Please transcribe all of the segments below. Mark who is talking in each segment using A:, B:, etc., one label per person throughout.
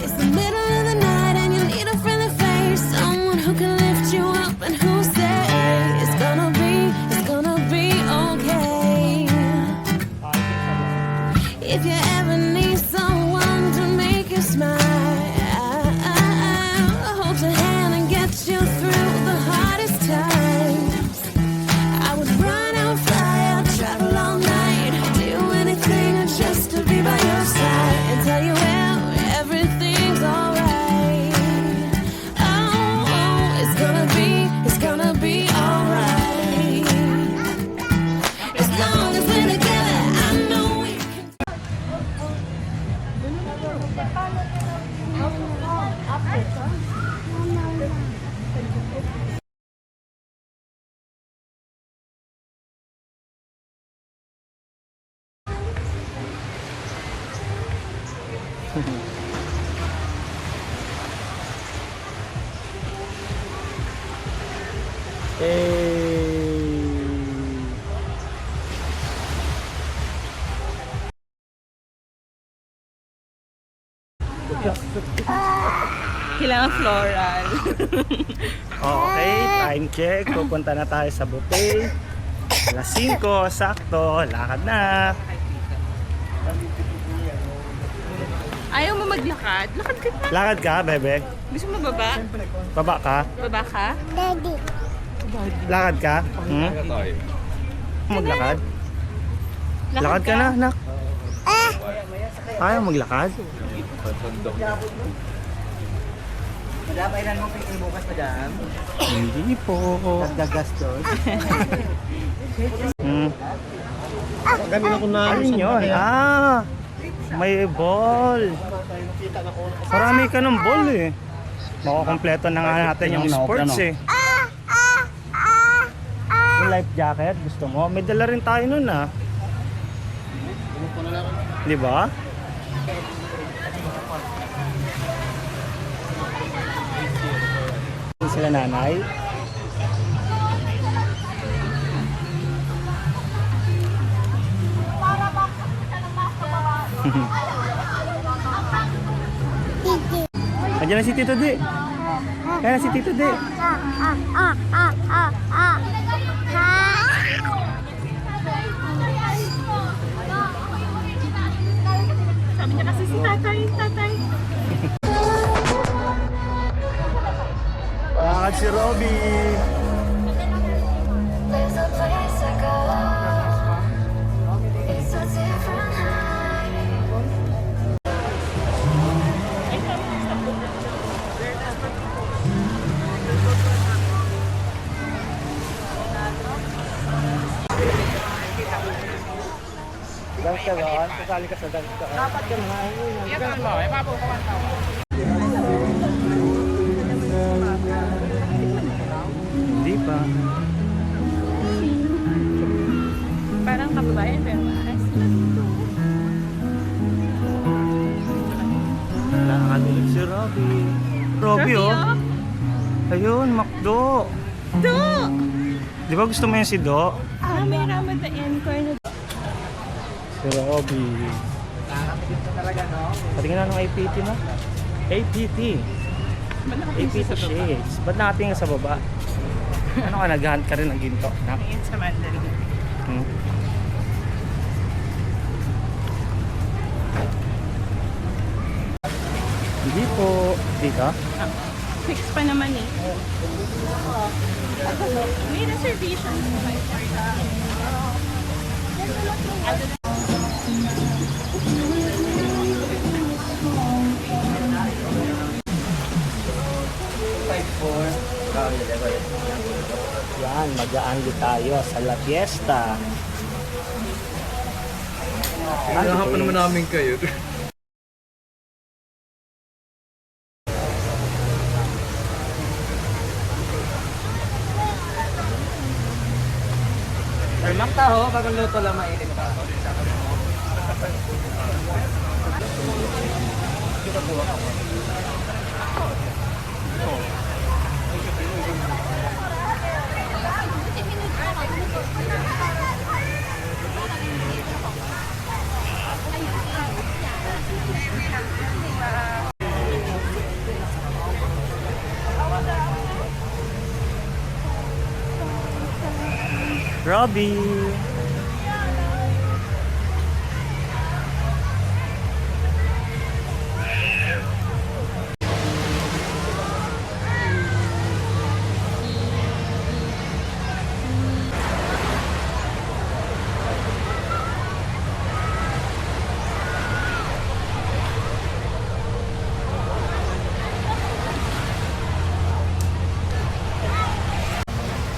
A: It's the middle of the night and you need a friendly face, someone who can lift you up and who'll say it's gonna be okay. If you ever need someone to make you smile, hold your hand and get you through the hardest times. I would run out, fly out, travel all night, do anything just to be by your side and tell you everything's alright. Oh, it's gonna be alright. As long as we're together, I know we can.
B: Kailangan floral.
C: Okay, time check. Pupunta na tayo sa buffet. Alas 5, sakto. Lakad na.
B: Ayaw mo maglakad? Lakad ka na.
C: Lakad ka, bebe?
B: Gusto mo baba?
C: Baba ka?
B: Baba ka?
C: Lakad ka? Hmm? Maglakad? Lakad ka na, anak. Ayaw maglakad?
D: Madam, ilan mo picking bukas, madam?
C: Hindi po.
D: Nagdagastos.
C: Ganun ako na. Ano yun? May ball. Marami ka ng ball eh. Makukompleto na nga natin yung sports eh. Yung life jacket, gusto mo? May dala rin tayo nun ah. Di ba? Sila nanay. Andiyan na si Tito D. Kaya na si Tito D.
B: Sabi niya kasi si tatay.
C: Lakad si Robby.
A: There's a place I go. It's a different high.
C: Dance ka ba? Kasali ka sa dance ka. Dapat ka na. Hindi pa.
B: Parang kababayan pero maas.
C: Lakad ulit si Robby. Robby oh. Ayun, Macdo.
B: Do!
C: Di ba gusto mo yan si Do?
B: May Ramadan corner.
C: Si Robby. Patingin na ng APT mo? APT. APT shades. Ba't nakatingin sa baba? Ano ka, nag-hunt ka rin ng ginto?
B: Tingin sa Mandarin.
C: Hmm? Hindi po. Hindi ka?
B: Fix pa naman eh. May reservation.
C: Yan, mag-aanggi tayo sa La Fiesta.
D: Hinahanap naman namin kayo. Kalmang taho, bagong luto lang mainit pa.
C: Robbie.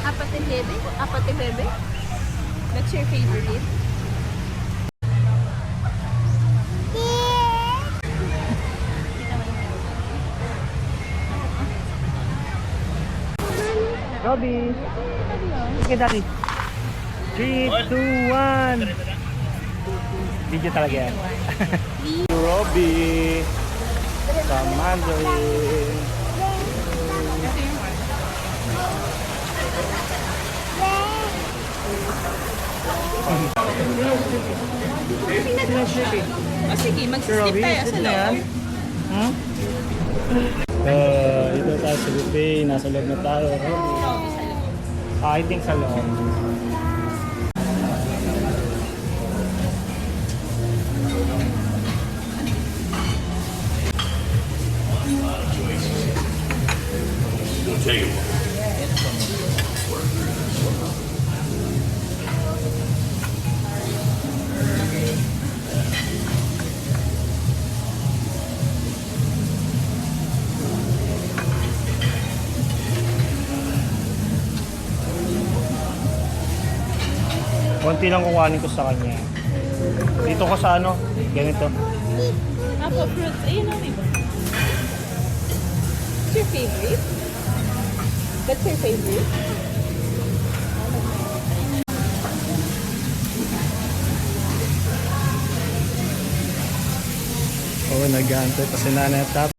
B: Apate bebe? Apate bebe? That's your favorite?
C: Robbie. Okay, daddy. 3, 2, 1. Video talaga yan. Robbie. Sa Mandarin.
B: O sige, mag-skip
C: Robbie,
B: tayo sa
C: ito na
B: loob.
C: yan. Hmm? Dito tayo sa buffet. Nasa loob na tayo. I think sa loob. Konti lang kukuhanin ko sa kanya. Dito ko sa ano, ganito.
B: Apple fruits. Ayun o, diba? What's your favorite? That's your favorite?
C: Oo, nag-aantay pa si Nanay at Tap.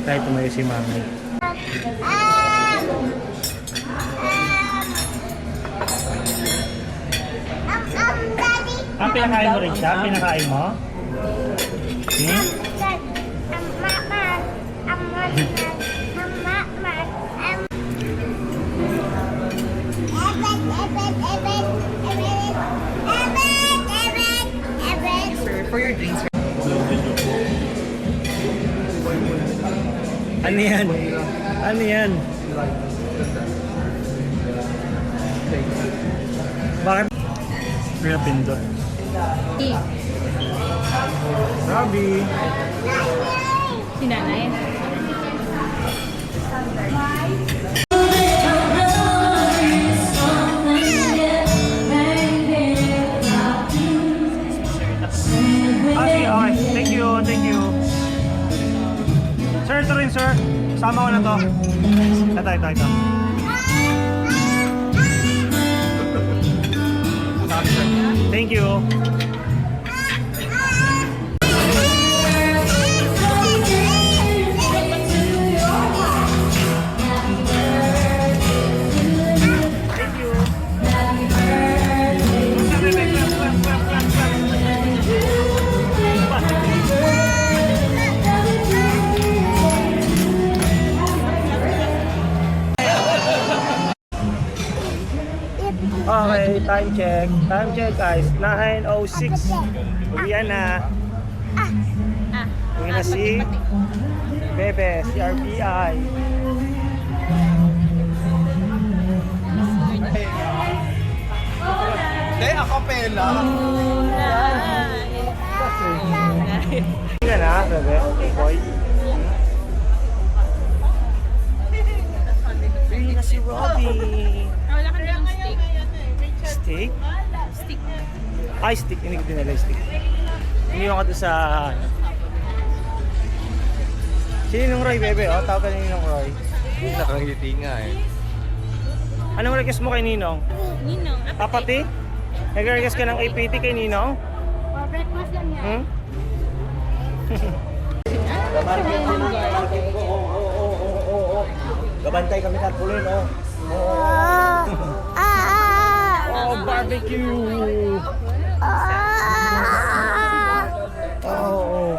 C: Tayo tumayo si Mami. Ah, pinakain mo rin siya? Pinakain mo? Hmm?
B: For your drinks.
C: Ano yan? Ano yan? Bakit? Pinapindot. Robbie.
B: Si nanay.
C: Okay, okay. Thank you, thank you. Sir, ito rin, sir. Sama ko na to. Ito. Thank you. Okay, time check. Time check, guys. 9:06. Uwian na. Uwi na si Bebe, si RBI.
D: Hindi, acapella.
C: Hindi ka na, Bebe. Boy. Robby.
B: Wala ka ng steak.
C: Steak?
B: Steak.
C: Ay, steak. Hindi ko dinala yung steak. Iniwan ka doon sa... Si Ninong Roy, bebe. O, tawag ka ni Ninong Roy.
E: Nakangiti nga eh.
C: Anong request mo kay Ninong?
B: Ninong.
C: Apati? Nag-request ka ng APT kay Ninong?
A: breakfast lang yan.
C: Hmm?
D: Gabantay kami tatpulin, oh.
C: Oh, barbecue! Oh,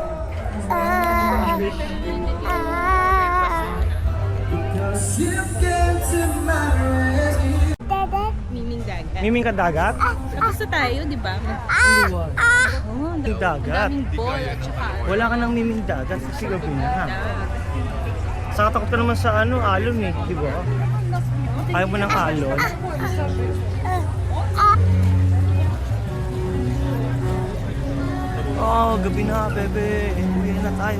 B: Miming dagat.
C: Miming ka dagat?
B: Tapos na tayo, di ba?
C: Oh,
B: Ang
C: dagat.
B: daming ball at saka
C: Wala ka ng miming dagat kasi gabi na. Saka takot ka naman sa ano, alon eh, di ba? Ayaw mo ng alon. Oh, gabi na, bebe. Uwi na tayo.